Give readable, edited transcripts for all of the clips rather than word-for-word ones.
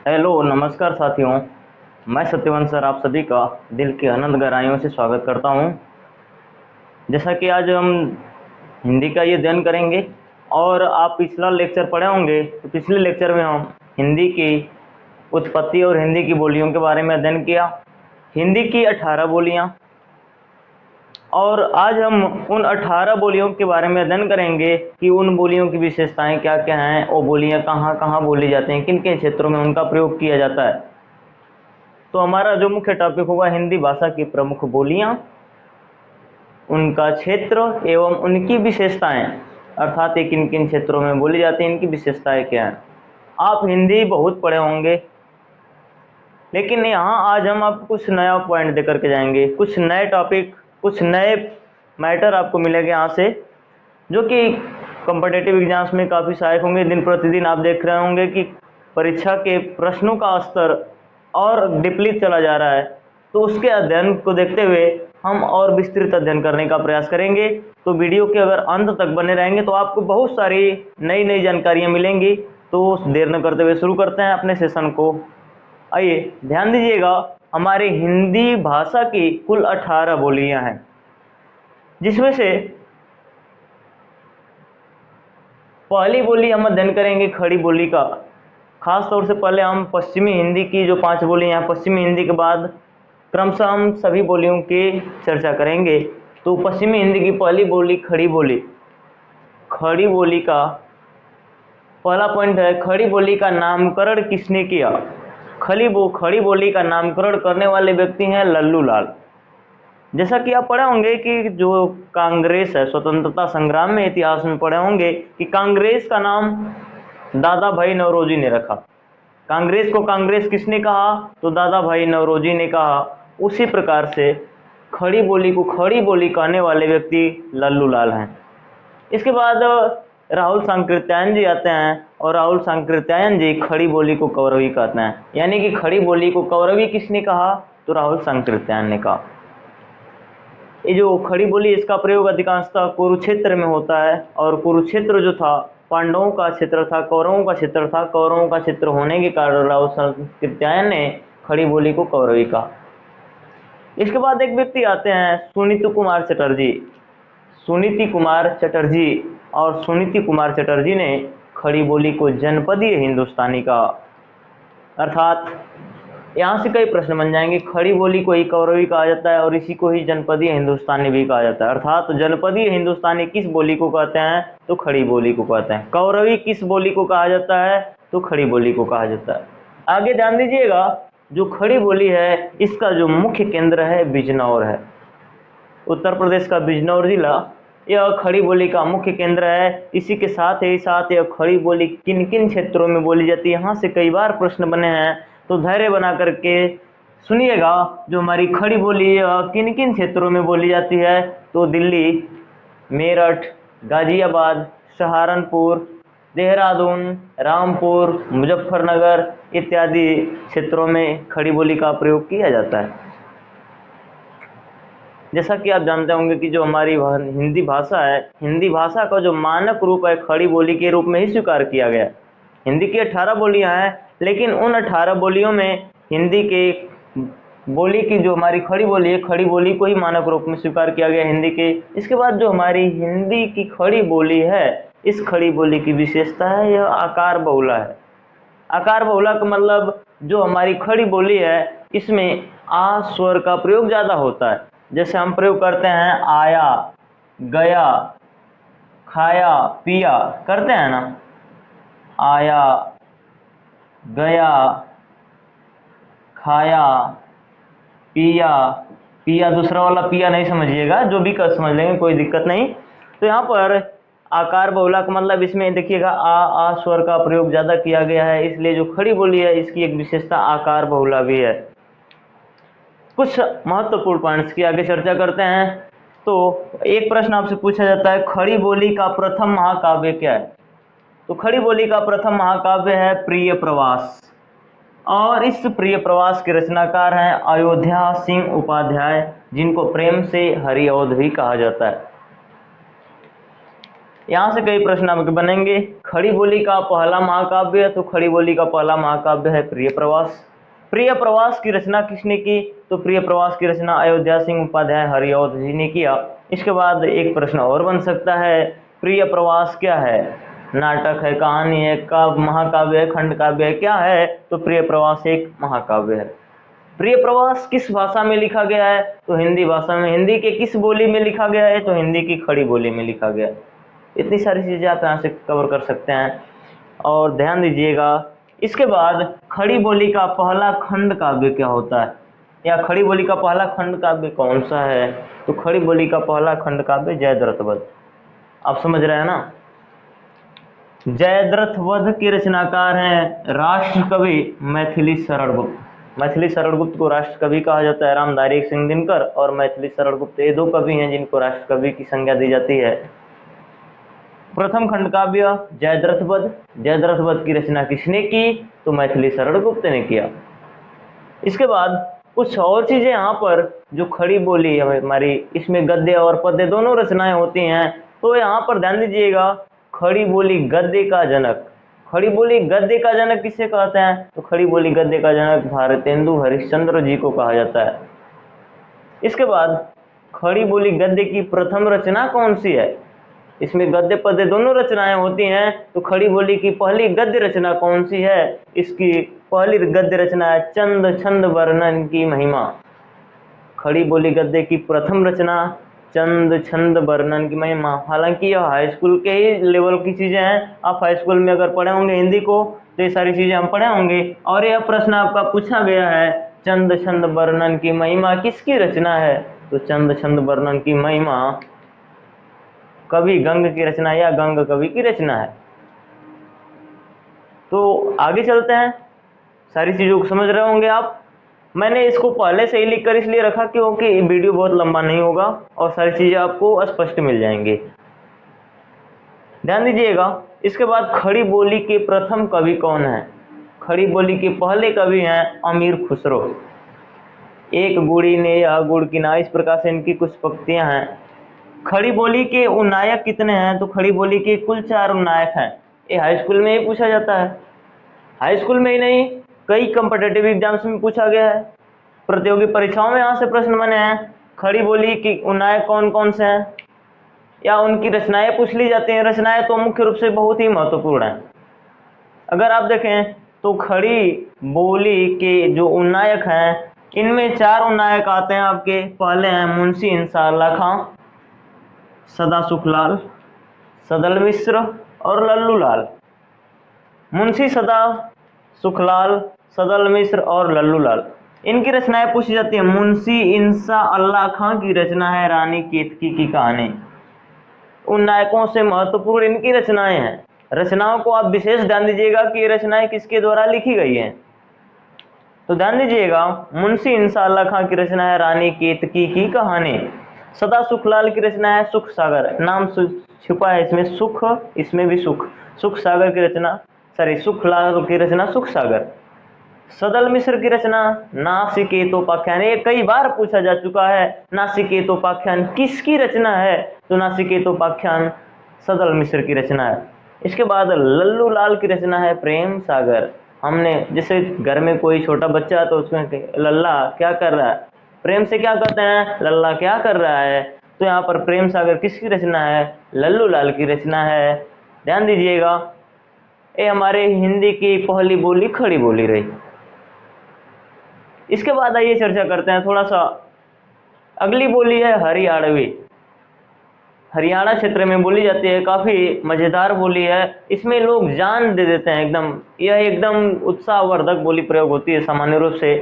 Hello नमस्कार साथियों। मैं सत्यवंत सर आप सभी का दिल की अनंत गहराइयों से स्वागत करता हूं। जैसा कि आज हम हिंदी का ये अध्ययन करेंगे और आप पिछला लेक्चर पढ़े होंगे, तो पिछले लेक्चर में हम हिंदी की उत्पत्ति और हिंदी की बोलियों के बारे में अध्ययन किया। हिंदी की 18 बोलियां, और आज हम उन 18 बोलियों के बारे में अध्ययन करेंगे कि उन बोलियों की विशेषताएं क्या क्या हैं, वो बोलियां कहाँ कहाँ बोली जाती हैं, किन किन क्षेत्रों में उनका प्रयोग किया जाता है। तो हमारा जो मुख्य टॉपिक होगा हिंदी भाषा की प्रमुख बोलियां, उनका क्षेत्र एवं उनकी विशेषताएं, अर्थात ये किन किन क्षेत्रों में बोली जाती हैं, इनकी विशेषताएं क्या हैं। आप हिंदी बहुत पढ़े होंगे, लेकिन यहाँ आज हम आपको कुछ नया पॉइंट दे करके जाएंगे, कुछ नए टॉपिक, कुछ नए मैटर आपको मिलेंगे यहाँ से, जो कि कॉम्पिटिटिव एग्जाम्स में काफ़ी सहायक होंगे। दिन प्रतिदिन आप देख रहे होंगे कि परीक्षा के प्रश्नों का स्तर और डिप्ली चला जा रहा है, तो उसके अध्ययन को देखते हुए हम और विस्तृत अध्ययन करने का प्रयास करेंगे। तो वीडियो के अगर अंत तक बने रहेंगे तो आपको बहुत सारी नई नई जानकारियाँ मिलेंगी। तो देर न करते हुए शुरू करते हैं अपने सेशन को। आइए ध्यान दीजिएगा, हमारी हिंदी भाषा की कुल 18 बोलियां हैं, जिसमें से पहली बोली हम अध्ययन करेंगे खड़ी बोली का। खास तौर से पहले हम पश्चिमी हिंदी की जो 5 बोलियां हैं, पश्चिमी हिंदी के बाद क्रमशः हम सभी बोलियों की चर्चा करेंगे। तो पश्चिमी हिंदी की पहली बोली खड़ी बोली। खड़ी बोली का पहला पॉइंट है, खड़ी बोली का नामकरण किसने किया? खड़ी बोली का नामकरण करने वाले व्यक्ति हैं लल्लू लाल। जैसा कि आप पढ़े होंगे कि जो कांग्रेस है, स्वतंत्रता संग्राम में इतिहास में पढ़े होंगे कि कांग्रेस का नाम दादा भाई नौरोजी ने रखा। कांग्रेस को कांग्रेस किसने कहा? तो दादा भाई नौरोजी ने कहा। उसी प्रकार से खड़ी बोली को खड़ी बोली कहने वाले व्यक्ति लल्लू लाल हैं। इसके बाद राहुल सांकृत्यायन जी आते हैं, और राहुल सांकृत्यायन जी खड़ी बोली को कौरवी कहते हैं। यानी कि खड़ी बोली को कौरवी किसने कहा? तो राहुल सांकृत्यायन ने कहा। ये जो खड़ी बोली, इसका प्रयोग अधिकांशतः कुरुक्षेत्र में होता है, और कुरुक्षेत्र जो था पांडवों का क्षेत्र था, कौरवों का क्षेत्र था। कौरवों का क्षेत्र होने के कारण राहुल सांकृत्यायन ने खड़ी बोली को कौरवी कहा। इसके बाद एक व्यक्ति आते हैं सुनीति कुमार चटर्जी। सुनीति कुमार चटर्जी, और सुनीति कुमार चटर्जी ने खड़ी बोली को जनपदीय हिंदुस्तानी कहा। अर्थात यहाँ से कई प्रश्न बन जाएंगे। खड़ी बोली को ही कौरवी कहा जाता है और इसी को ही जनपदीय हिंदुस्तानी भी कहा जाता है। अर्थात जनपदीय हिंदुस्तानी किस बोली को कहते हैं? तो खड़ी बोली को कहते हैं। कौरवी किस बोली को कहा जाता है? तो खड़ी बोली को कहा जाता है। आगे ध्यान दीजिएगा, जो खड़ी बोली है इसका जो मुख्य केंद्र है बिजनौर है। उत्तर प्रदेश का बिजनौर जिला यह खड़ी बोली का मुख्य केंद्र है। इसी के साथ यह खड़ी बोली किन किन क्षेत्रों में बोली जाती है, यहाँ से कई बार प्रश्न बने हैं, तो धैर्य बना करके सुनिएगा। जो हमारी खड़ी बोली किन किन क्षेत्रों में बोली जाती है, तो दिल्ली, मेरठ, गाजियाबाद, सहारनपुर, देहरादून, रामपुर, मुजफ्फरनगर इत्यादि क्षेत्रों में खड़ी बोली का प्रयोग किया जाता है। जैसा कि आप जानते होंगे कि जो हमारी हिंदी भाषा है, हिंदी भाषा का जो मानक रूप है खड़ी बोली के रूप में ही स्वीकार किया गया। हिंदी की 18 बोलियां हैं, लेकिन उन 18 बोलियों में हिंदी के बोली की जो हमारी खड़ी बोली है, खड़ी बोली को ही मानक रूप में स्वीकार किया गया हिंदी के। इसके बाद जो हमारी हिंदी की खड़ी बोली है, इस खड़ी बोली की विशेषता है यह आकार बहुला है। आकार बहुला का मतलब जो हमारी खड़ी बोली है इसमें आ स्वर का प्रयोग ज़्यादा होता है। जैसे हम प्रयोग करते हैं आया, गया, खाया, पिया, करते हैं ना। आया, गया, खाया, पिया। पिया दूसरा वाला पिया नहीं समझिएगा, जो भी कर समझ लेंगे, कोई दिक्कत नहीं। तो यहाँ पर आकार बहुला का मतलब इसमें देखिएगा आ स्वर का प्रयोग ज़्यादा किया गया है, इसलिए जो खड़ी बोली है इसकी एक विशेषता आकार बहुला भी है। कुछ महत्वपूर्ण पॉइंट्स की आगे चर्चा करते हैं। तो एक प्रश्न आपसे पूछा जाता है, खड़ी बोली का प्रथम महाकाव्य क्या है? तो खड़ी बोली का प्रथम महाकाव्य है प्रिय प्रवास, और इस प्रिय प्रवास के रचनाकार हैं अयोध्या सिंह उपाध्याय, जिनको प्रेम से हरिऔध भी कहा जाता है। यहाँ से कई प्रश्न आपके बनेंगे। खड़ी बोली का पहला महाकाव्य, तो खड़ी बोली का पहला महाकाव्य है प्रिय प्रवास। प्रिय प्रवास की रचना किसने की? तो प्रिय प्रवास की रचना अयोध्या सिंह उपाध्याय हरिऔध जी ने किया। इसके बाद एक प्रश्न और बन सकता है, प्रिय प्रवास क्या है? नाटक है, कहानी है, काव्य, महाकाव्य है, खंड काव्य है, क्या है? तो प्रिय प्रवास एक महाकाव्य है। प्रिय प्रवास किस भाषा में लिखा गया है? तो हिंदी भाषा में। हिंदी के किस बोली में लिखा गया है? तो हिंदी की खड़ी बोली में लिखा गया। इतनी सारी चीजें आप यहाँ से कवर कर सकते हैं और ध्यान दीजिएगा। इसके बाद खड़ी बोली का पहला खंड काव्य क्या होता है, या खड़ी बोली का पहला खंड काव्य कौन सा है? तो खड़ी बोली का पहला खंड काव्य जयद्रथ वध। आप समझ रहे हैं ना? जयद्रथ वध के रचनाकार हैं राष्ट्र कवि मैथिली शरण गुप्त। मैथिली शरण गुप्त को राष्ट्र कवि कहा जाता है। रामधारी सिंह दिनकर और मैथिली शरण गुप्त ये दो कवि हैं जिनको राष्ट्र कवि की संज्ञा दी जाती है। प्रथम खंड काव्य जयद्रथ वध। जयद्रथ वध की रचना किसने की? तो मैथिली शरण गुप्त ने किया। इसके बाद कुछ और चीजें यहाँ पर जो खड़ी बोली हमारी, इसमें गद्य और पद्य दोनों रचनाएं होती हैं। तो यहाँ पर ध्यान दीजिएगा, खड़ी बोली गद्य का जनक। खड़ी बोली गद्य का जनक किसे कहते हैं? तो खड़ी बोली गद्य का जनक भारतेंदु हरिश्चंद्र जी को कहा जाता है। इसके बाद खड़ी बोली गद्य की प्रथम रचना कौन सी है? इसमें गद्य पद्य दोनों रचनाएं होती हैं। तो खड़ी बोली की पहली गद्य रचना कौन सी है? इसकी पहली गद्य रचना है चंद छंद वर्णन की महिमा। खड़ी बोली गद्य की प्रथम रचना चंद छंद वर्णन की महिमा। हालांकि यह हाई स्कूल के ही लेवल की चीजें हैं। आप हाई स्कूल में अगर पढ़े होंगे हिंदी को तो ये सारी चीजें हम पढ़े होंगे। और यह प्रश्न आपका पूछा गया है, चंद छंद वर्णन की महिमा किसकी रचना है? तो चंद छंद वर्णन की महिमा कवि गंग की रचना या गंग कवि की रचना है। तो आगे चलते हैं, सारी चीजों को समझ रहे होंगे आप। मैंने इसको पहले से ही लिखकर इसलिए रखा क्योंकि वीडियो बहुत लंबा नहीं होगा और सारी चीजें आपको स्पष्ट मिल जाएंगी। ध्यान दीजिएगा। इसके बाद खड़ी बोली के प्रथम कवि कौन है? खड़ी बोली के पहले कवि हैं अमीर खुसरो। एक गुड़ी ने या गुड़ किना, इस प्रकार से इनकी कुछ पंक्तियां हैं। खड़ी बोली के उन्नायक कितने हैं? तो खड़ी बोली के कुल 4 उन्नायक हैं। ये हाई स्कूल में ही पूछा जाता है। हाई स्कूल में ही नहीं, कई कॉम्पिटिटिव एग्जाम्स में पूछा गया है, प्रतियोगी परीक्षाओं में यहाँ से प्रश्न बने हैं। खड़ी बोली की उन्नायक कौन कौन से हैं या उनकी रचनाएं पूछ ली जाती हैं। रचनाएं तो मुख्य रूप से बहुत ही महत्वपूर्ण हैं। अगर आप देखें तो खड़ी बोली के जो उन्नायक हैं, इनमें 4 उन्नायक आते हैं आपके। पहले हैं मुंशी इंसाअल्लाह खां, सदा सुखलाल, सदल मिश्र और लल्लू लाल। मुंशी सदा सुखलाल, सदल मिश्र और लल्लू लाल, इनकी रचनाएं पूछी जाती है। मुंशी इंसाअल्लाह खां की रचना है रानी केतकी की कहानी। उन नायकों से महत्वपूर्ण इनकी रचनाएं हैं। रचनाओं को आप विशेष ध्यान दीजिएगा कि ये रचनाएं किसके द्वारा लिखी गई हैं। तो ध्यान दीजिएगा, मुंशी इंसाअल्लाह खां की रचना है रानी केतकी की कहानी। सदा सुखलाल की रचना है सुख सागर। नाम छुपा है इसमें सुख, इसमें भी सुख। सुख सागर की रचना, सुखलाल की रचना सुख सागर। सदल मिश्र की रचना नासिकेतोपाख्यान। ये कई बार पूछा जा चुका है, नासिकेतोपाख्यान किसकी रचना है? तो नासिकेतोपाख्यान सदल मिश्र की रचना है। इसके बाद लल्लू लाल की रचना है प्रेम सागर। हमने जैसे घर में कोई छोटा बच्चा है तो उसमें लल्ला क्या कर रहा है, प्रेम से क्या कहते हैं, लल्ला क्या कर रहा है। तो यहाँ पर प्रेम सागर किसकी रचना है? लल्लू लाल की रचना है। ध्यान दीजिएगा, ये हमारे हिंदी की पहली बोली खड़ी बोली रही। इसके बाद आइए चर्चा करते हैं थोड़ा सा। अगली बोली है हरियाणवी। हरियाणा क्षेत्र में बोली जाती है, काफी मजेदार बोली है। इसमें लोग जान दे देते हैं एकदम, यह एकदम उत्साहवर्धक बोली प्रयोग होती है सामान्य रूप से।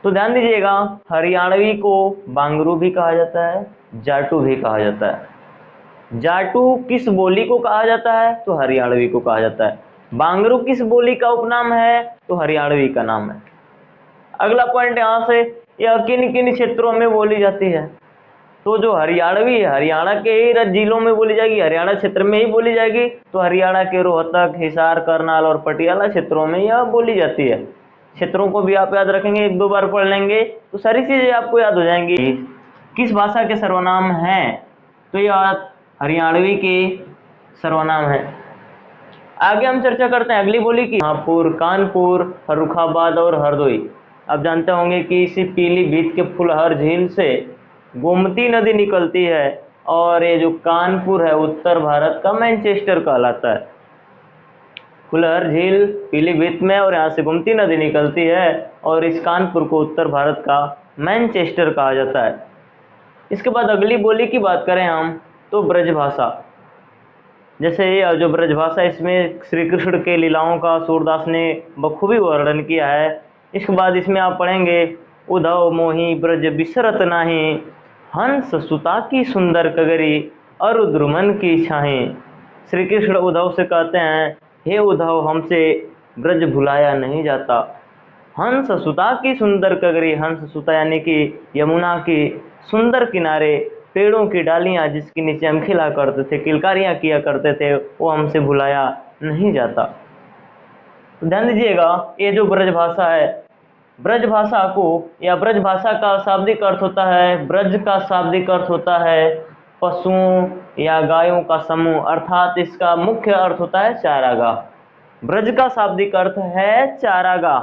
तो ध्यान दीजिएगा, हरियाणवी को बांगरू भी कहा जाता है, जाटू भी कहा जाता है। जाटू किस बोली को कहा जाता है? तो हरियाणवी को कहा जाता है। बांगरू किस बोली का उपनाम है? तो हरियाणवी का नाम है। अगला पॉइंट यहाँ से, यह किन किन क्षेत्रों में बोली जाती है? तो जो हरियाणवी है हरियाणा के ही जिलों में बोली जाएगी, हरियाणा क्षेत्र में ही बोली जाएगी। तो हरियाणा के रोहतक, हिसार, करनाल और पटियाला क्षेत्रों में यह बोली जाती है। क्षेत्रों को भी आप याद रखेंगे, 1-2 बार पढ़ लेंगे तो सारी चीजें आपको याद हो जाएंगी। किस भाषा के सर्वनाम हैं? तो यह हरियाणवी के सर्वनाम है। आगे हम चर्चा करते हैं अगली बोली की, शाहपुर, कानपुर, फर्रुखाबाद और हरदोई। आप जानते होंगे कि इसी पीलीभीत के फुलहर झील से गोमती नदी निकलती है और ये जो कानपुर है उत्तर भारत का मैनचेस्टर कहलाता है। फुलहर झील पीलीभीत में और यहाँ से गोमती नदी निकलती है और इस कानपुर को उत्तर भारत का मैनचेस्टर कहा जाता है। इसके बाद अगली बोली की बात करें हम तो ब्रजभाषा। जैसे ये जो ब्रजभाषा, इसमें श्री कृष्ण के लीलाओं का सूरदास ने बखूबी वर्णन किया है। इसके बाद इसमें आप पढ़ेंगे, उधव मोहि ब्रज बिसरत नाही, हंस सुता की सुंदर कगरी, अरु द्रुमन की छाही। श्री कृष्ण उद्धव से कहते हैं, हे उद्धव, हमसे ब्रज भुलाया नहीं जाता। हंस सुता की सुंदर कगरी, हंस सुता यानी कि यमुना की सुंदर किनारे पेड़ों की डालियां जिसके नीचे हम खिला करते थे, किलकारियां किया करते थे, वो हमसे भुलाया नहीं जाता। ध्यान दीजिएगा, ये जो ब्रजभाषा है, ब्रजभाषा को या ब्रजभाषा का शाब्दिक अर्थ होता है, ब्रज का शाब्दिक अर्थ होता है पशुओं या गायों का समूह, अर्थात इसका मुख्य अर्थ होता है चारागाह। ब्रज का शाब्दिक अर्थ है चारागाह।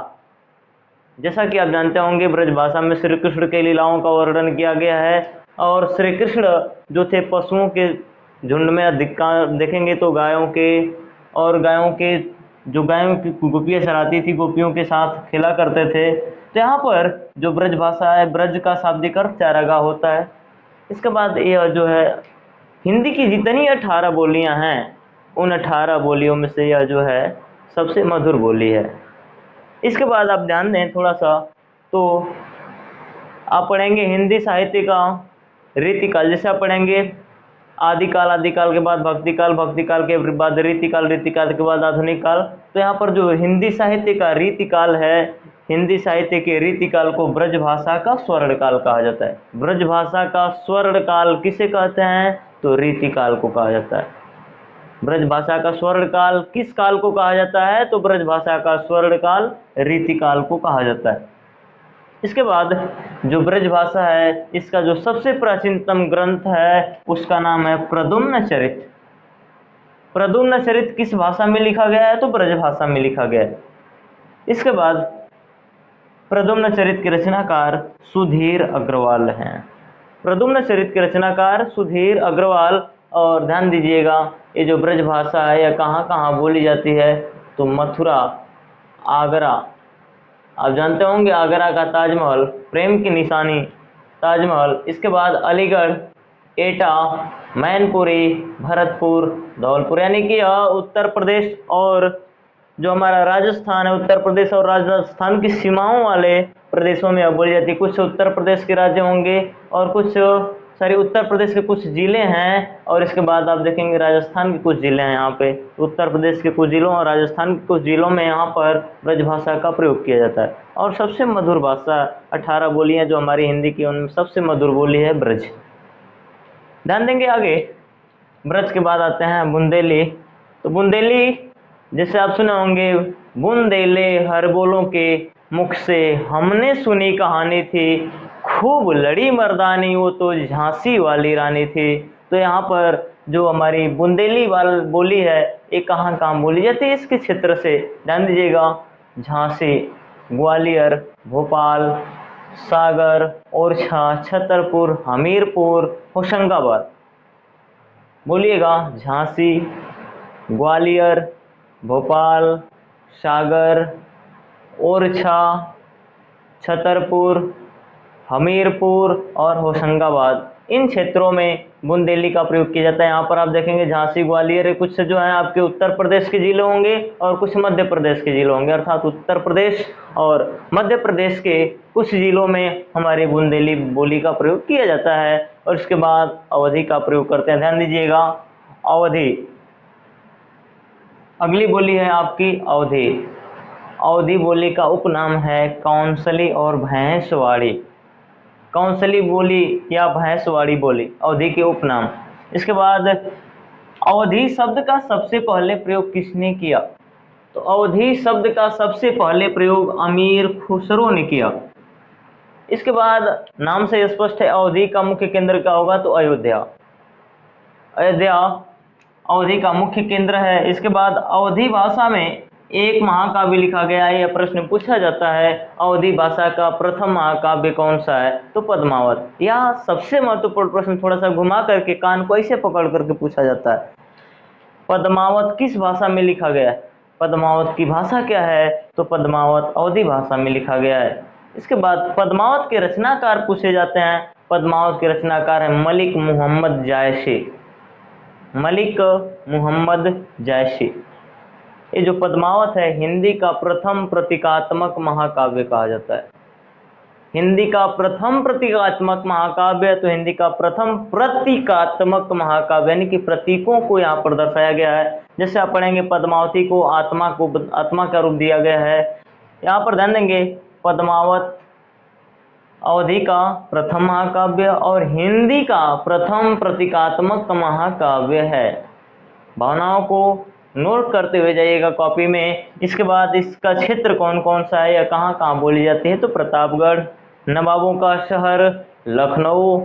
जैसा कि आप जानते होंगे, ब्रजभाषा में श्री कृष्ण के लीलाओं का वर्णन किया गया है और श्री कृष्ण जो थे पशुओं के झुंड में देखेंगे तो गायों के जो गायों की गोपियाँ चराती थी, गोपियों के साथ खेला करते थे। तो यहाँ पर जो ब्रजभाषा है, ब्रज का शाब्दिक अर्थ चारागाह होता है। इसके बाद ये जो है हिंदी की जितनी 18 बोलियाँ हैं, उन 18 बोलियों में से यह जो है सबसे मधुर बोली है। इसके बाद आप ध्यान दें थोड़ा सा, तो आप पढ़ेंगे हिंदी साहित्य का रीतिकाल। जैसे आप पढ़ेंगे आदिकाल के बाद भक्तिकाल, भक्तिकाल के बाद रीतिकाल, रीतिकाल के बाद आधुनिक काल। तो यहाँ पर जो हिंदी साहित्य का रीतिकाल है, हिंदी साहित्य के रीतिकाल को ब्रजभाषा का स्वर्णकाल कहा जाता है। ब्रजभाषा का स्वर्णकाल किसे कहते हैं? तो रीतिकाल को कहा जाता है। ब्रजभाषा का स्वर्णकाल किस काल को कहा जाता है? तो ब्रजभाषा का स्वर्णकाल रीतिकाल को कहा जाता है। इसके बाद जो ब्रजभाषा है, इसका जो सबसे प्राचीनतम ग्रंथ है उसका नाम है प्रद्युम्न चरित। प्रद्युम्न चरित किस भाषा में लिखा गया है? तो ब्रजभाषा में लिखा गया है। इसके बाद प्रद्युम्न चरित के रचनाकार सुधीर अग्रवाल हैं। प्रद्युम्न चरित के रचनाकार सुधीर अग्रवाल। और ध्यान दीजिएगा, ये जो ब्रजभाषा है यह कहाँ कहाँ बोली जाती है? तो मथुरा, आगरा, आप जानते होंगे आगरा का ताजमहल, प्रेम की निशानी ताजमहल। इसके बाद अलीगढ़, एटा, मैनपुरी, भरतपुर, धौलपुर, यानी कि यह उत्तर प्रदेश और जो हमारा राजस्थान है, उत्तर प्रदेश और राजस्थान की सीमाओं वाले प्रदेशों में बोली जाती है। कुछ उत्तर प्रदेश के राज्य होंगे और कुछ उत्तर प्रदेश के कुछ ज़िले हैं और इसके बाद आप देखेंगे राजस्थान के कुछ ज़िले हैं। यहाँ पे उत्तर प्रदेश के कुछ ज़िलों और राजस्थान के कुछ ज़िलों में यहाँ पर ब्रजभाषा का प्रयोग किया जाता है। और सबसे मधुर भाषा 18 बोलियाँ जो हमारी हिंदी की, उनमें सबसे मधुर बोली है ब्रज। ध्यान देंगे आगे, ब्रज के बाद आते हैं बुंदेली। तो बुंदेली जैसे आप सुने होंगे, बुंदेले हर बोलों के मुख से हमने सुनी कहानी थी, खूब लड़ी मर्दानी वो तो झांसी वाली रानी थी। तो यहाँ पर जो हमारी बुंदेली वाली बोली है, ये कहाँ कहाँ बोली जाती है? इसके क्षेत्र से ध्यान दीजिएगा, झांसी, ग्वालियर, भोपाल, सागर, ओरछा, छतरपुर, हमीरपुर, होशंगाबाद। बोलिएगा, झांसी, ग्वालियर, भोपाल, सागर, ओरछा, छतरपुर, हमीरपुर और होशंगाबाद, इन क्षेत्रों में बुंदेली का प्रयोग किया जाता है। यहाँ पर आप देखेंगे झांसी, ग्वालियर कुछ जो है आपके उत्तर प्रदेश के जिले होंगे और कुछ मध्य प्रदेश के जिले होंगे, अर्थात उत्तर प्रदेश और मध्य प्रदेश के कुछ जिलों में हमारी बुंदेली बोली का प्रयोग किया जाता है। और इसके बाद अवधी का प्रयोग करते हैं। ध्यान दीजिएगा, अवधी, अगली बोली है आपकी अवधी। अवधी बोली का उपनाम है कौंसली और भैंसवाड़ी। कौंसली बोली या भैंसवाड़ी बोली, अवधी के उपनाम। इसके बाद अवधी शब्द का सबसे पहले प्रयोग किसने किया? तो अवधी शब्द का सबसे पहले प्रयोग अमीर खुसरो ने किया। इसके बाद नाम से स्पष्ट है, अवधी का मुख्य केंद्र क्या होगा? तो अयोध्या। अयोध्या अवधि का मुख्य केंद्र है। इसके बाद अवधि भाषा में एक महाकाव्य लिखा गया है। यह प्रश्न पूछा जाता है, अवधि भाषा का प्रथम महाकाव्य कौन सा है? तो पद्मावत। यह सबसे महत्वपूर्ण प्रश्न थोड़ा सा घुमा करके कान को ऐसे पकड़ करके पूछा जाता है, पद्मावत किस भाषा में लिखा गया है? पद्मावत की भाषा क्या है? तो पद्मावत अवधि भाषा में लिखा गया है। इसके बाद पद्मावत के रचनाकार पूछे जाते हैं। पद्मावत के रचनाकार है मलिक मोहम्मद जायसी। मलिक मोहम्मद जायसी। ये जो पद्मावत है हिंदी का प्रथम प्रतीकात्मक महाकाव्य कहा जाता है। हिंदी का प्रथम प्रतीकात्मक महाकाव्य, तो हिंदी का प्रथम प्रतीकात्मक महाकाव्य यानी कि प्रतीकों को यहाँ पर दर्शाया गया है। जैसे आप पढ़ेंगे पद्मावती को आत्मा का रूप दिया गया है। यहाँ पर ध्यान देंगे पद्मावत अवधि का प्रथम महाकाव्य और हिंदी का प्रथम प्रतीकात्मक महाकाव्य है। भावनाओं को नोट करते हुए जाइएगा कॉपी में। इसके बाद इसका क्षेत्र कौन कौन सा है या कहाँ कहाँ बोली जाती है? तो प्रतापगढ़, नवाबों का शहर, लखनऊ,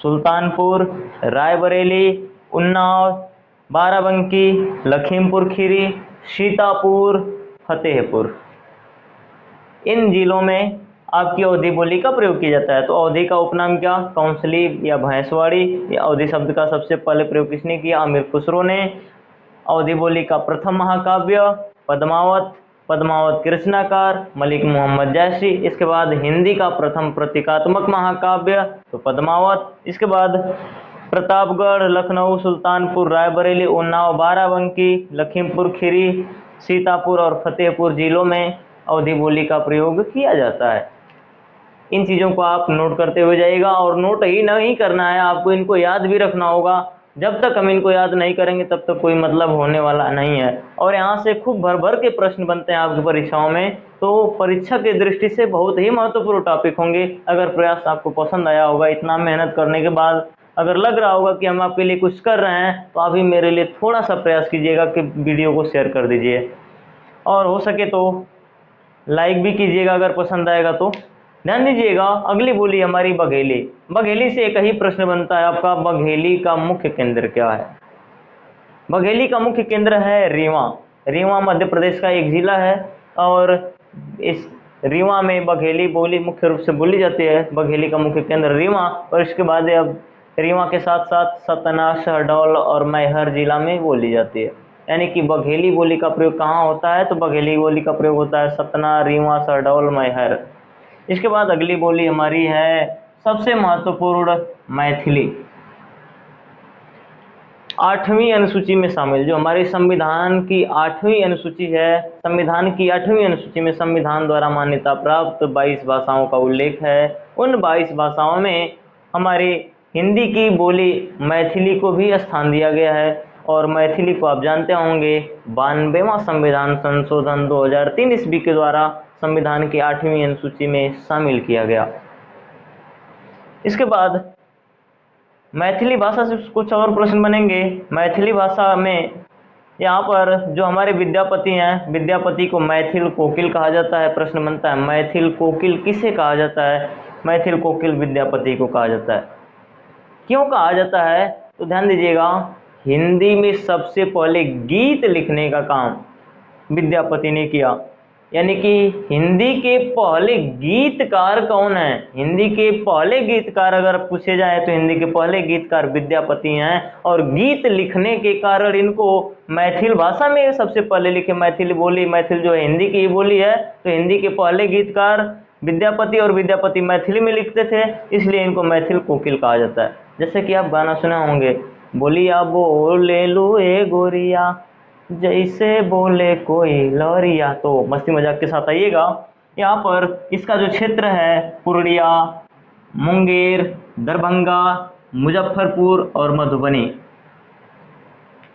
सुल्तानपुर, रायबरेली, उन्नाव, बाराबंकी, लखीमपुर खीरी, सीतापुर, फतेहपुर, इन जिलों में आपकी अवधि बोली का प्रयोग किया जाता है। तो अवधि का उपनाम क्या? कौंसली या भैंसवाड़ी। या अवधि शब्द का सबसे पहले प्रयोग किसने किया? अमीर खुसरो ने। अवधि बोली का प्रथम महाकाव्य पद्मावत, पद्मावत के रचनाकार मलिक मोहम्मद जायसी। इसके बाद हिंदी का प्रथम प्रतीकात्मक महाकाव्य तो पद्मावत। इसके बाद प्रतापगढ़, लखनऊ, सुल्तानपुर, रायबरेली, उन्नाव, बाराबंकी, लखीमपुर खीरी, सीतापुर और फतेहपुर जिलों में अवधि बोली का प्रयोग किया जाता है। इन चीज़ों को आप नोट करते हुए जाइएगा और नोट ही नहीं करना है, आपको इनको याद भी रखना होगा। जब तक हम इनको याद नहीं करेंगे तब तक कोई मतलब होने वाला नहीं है। और यहाँ से खूब भर भर के प्रश्न बनते हैं आपकी परीक्षाओं में, तो परीक्षा की दृष्टि से बहुत ही महत्वपूर्ण टॉपिक होंगे। अगर प्रयास आपको पसंद आया होगा, इतना मेहनत करने के बाद अगर लग रहा होगा कि हम आपके लिए कुछ कर रहे हैं, तो अभी मेरे लिए थोड़ा सा प्रयास कीजिएगा कि वीडियो को शेयर कर दीजिए और हो सके तो लाइक भी कीजिएगा अगर पसंद आएगा तो। ध्यान दीजिएगा, अगली बोली हमारी बघेली। बघेली से एक ही प्रश्न बनता है आपका, बघेली का मुख्य केंद्र क्या है? बघेली का मुख्य केंद्र है रीवा। रीवा मध्य प्रदेश का एक जिला है और इस रीवा में बघेली बोली मुख्य रूप से बोली जाती है। बघेली का मुख्य केंद्र रीवा और इसके बाद अब रीवा के साथ साथ सतना, शहडोल और मैहर जिला में बोली जाती है। यानी कि बघेली बोली का प्रयोग कहाँ होता है? तो बघेली बोली का प्रयोग होता है सतना, रीवा, शहडोल, मैहर। इसके बाद अगली बोली हमारी है सबसे महत्वपूर्ण मैथिली। 8वीं अनुसूची में शामिल, जो हमारे संविधान की 8वीं अनुसूची है, संविधान की 8वीं अनुसूची में संविधान द्वारा मान्यता प्राप्त 22 भाषाओं का उल्लेख है। उन 22 भाषाओं में हमारी हिंदी की बोली मैथिली को भी स्थान दिया गया है। और मैथिली को आप जानते होंगे 92वां संविधान संशोधन 2003 ईस्वी के द्वारा संविधान की 8वीं अनुसूची में शामिल किया गया। इसके बाद मैथिली भाषा से कुछ और प्रश्न बनेंगे। मैथिली भाषा में यहाँ पर जो हमारे विद्यापति हैं, विद्यापति को मैथिल कोकिल कहा जाता है। प्रश्न बनता है मैथिल कोकिल किसे कहा जाता है? मैथिल कोकिल विद्यापति को कहा जाता है। क्यों कहा जाता है? तो ध्यान दीजिएगा, हिंदी में सबसे पहले गीत लिखने का काम विद्यापति ने किया। यानी कि हिंदी के पहले गीतकार कौन है? हिंदी के पहले गीतकार अगर पूछे जाए तो हिंदी के पहले गीतकार विद्यापति हैं। और गीत लिखने के कारण इनको मैथिल भाषा में सबसे पहले लिखे। मैथिली बोली, मैथिल जो है हिंदी की ही बोली है, तो हिंदी के पहले गीतकार विद्यापति और विद्यापति मैथिली में लिखते थे, इसलिए इनको मैथिल कोकिल कहा जाता है। जैसे कि आप गाना सुने होंगे, बोलिया बोले लो ए गोरिया जैसे बोले कोई लौरिया। तो मस्ती मजाक के साथ आइएगा। यहाँ पर इसका जो क्षेत्र है पूर्णिया, मुंगेर, दरभंगा, मुजफ्फरपुर और मधुबनी।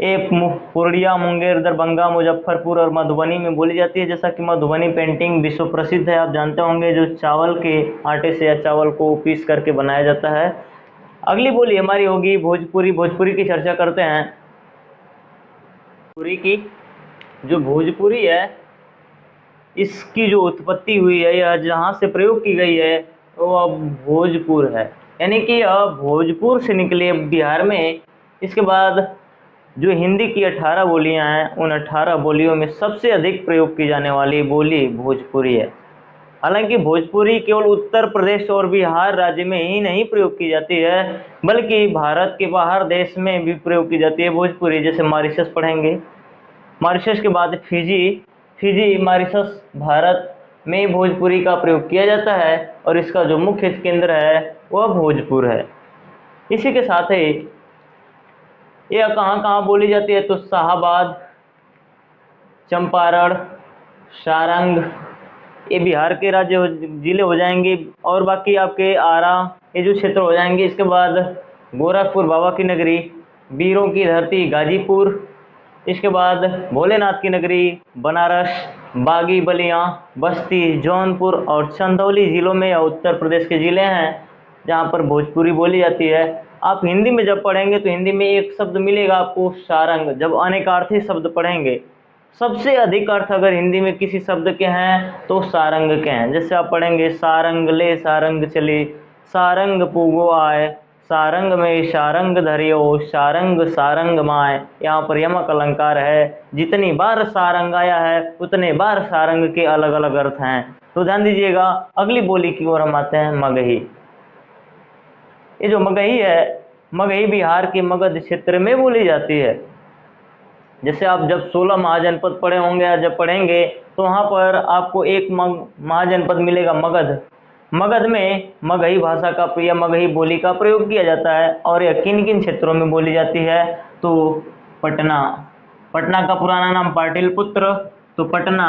एक पूर्णिया, मुंगेर, दरभंगा, मुजफ्फरपुर और मधुबनी में बोली जाती है। जैसा कि मधुबनी पेंटिंग विश्व प्रसिद्ध है, आप जानते होंगे, जो चावल के आटे से या चावल को पीस करके बनाया जाता है। अगली बोली हमारी होगी भोजपुरी। भोजपुरी की चर्चा करते हैं। भोजपुरी की जो भोजपुरी है, इसकी जो उत्पत्ति हुई है या जहाँ से प्रयोग की गई है वो अब भोजपुर है। यानी कि अब भोजपुर से निकले बिहार में। इसके बाद जो हिंदी की 18 बोलियां हैं, उन 18 बोलियों में सबसे अधिक प्रयोग की जाने वाली बोली भोजपुरी है। हालांकि भोजपुरी केवल उत्तर प्रदेश और बिहार राज्य में ही नहीं प्रयोग की जाती है, बल्कि भारत के बाहर देश में भी प्रयोग की जाती है भोजपुरी। जैसे मॉरिशस पढ़ेंगे, मॉरिशस के बाद फिजी, मॉरिशस, भारत में भोजपुरी का प्रयोग किया जाता है और इसका जो मुख्य केंद्र है वह भोजपुर है। इसी के साथ ही यह कहाँ कहाँ बोली जाती है, तो शाहाबाद, चंपारण, सारंग, ये बिहार के जिले हो जाएंगे, और बाकी आपके आरा, ये जो क्षेत्र हो जाएंगे। इसके बाद गोरखपुर, बाबा की नगरी, वीरों की धरती गाजीपुर, इसके बाद भोलेनाथ की नगरी बनारस, बागी बलिया, बस्ती, जौनपुर और चंदौली जिलों में या उत्तर प्रदेश के जिले हैं जहाँ पर भोजपुरी बोली जाती है। आप हिंदी में जब पढ़ेंगे तो हिंदी में एक शब्द मिलेगा आपको सारंग। जब अनेकार्थी शब्द पढ़ेंगे, सबसे अधिक अर्थ अगर हिंदी में किसी शब्द के हैं तो सारंग के हैं। जैसे आप पढ़ेंगे सारंग ले सारंग चली, सारंग पूगो आए, सारंग में सारंग धरियो, सारंग सारंग माए। यहाँ पर यमक अलंकार है, जितनी बार सारंग आया है उतने बार सारंग के अलग अलग अर्थ हैं। तो ध्यान दीजिएगा। अगली बोली की ओर हम आते हैं, मगही। ये जो मगही है, मगही बिहार के मगध क्षेत्र में बोली जाती है। जैसे आप जब 16 महाजनपद पढ़े होंगे या जब पढ़ेंगे तो वहाँ पर आपको एक महाजनपद मिलेगा मगध। मगध में मगही भाषा का या मगही बोली का प्रयोग किया जाता है। और यह किन किन क्षेत्रों में बोली जाती है, तो पटना, पटना का पुराना नाम पाटलिपुत्र, तो पटना,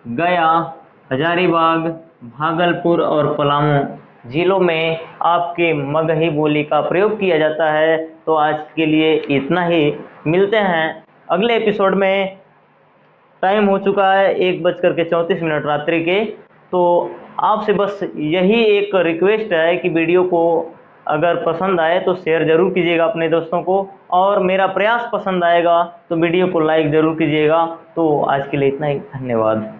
गया, हजारीबाग, भागलपुर और पलामू जिलों में आपके मगही बोली का प्रयोग किया जाता है। तो आज के लिए इतना ही, मिलते हैं अगले एपिसोड में। टाइम हो चुका है 1:34 रात्रि के। तो आपसे बस यही एक रिक्वेस्ट है कि वीडियो को अगर पसंद आए तो शेयर ज़रूर कीजिएगा अपने दोस्तों को, और मेरा प्रयास पसंद आएगा तो वीडियो को लाइक ज़रूर कीजिएगा। तो आज के लिए इतना ही, धन्यवाद।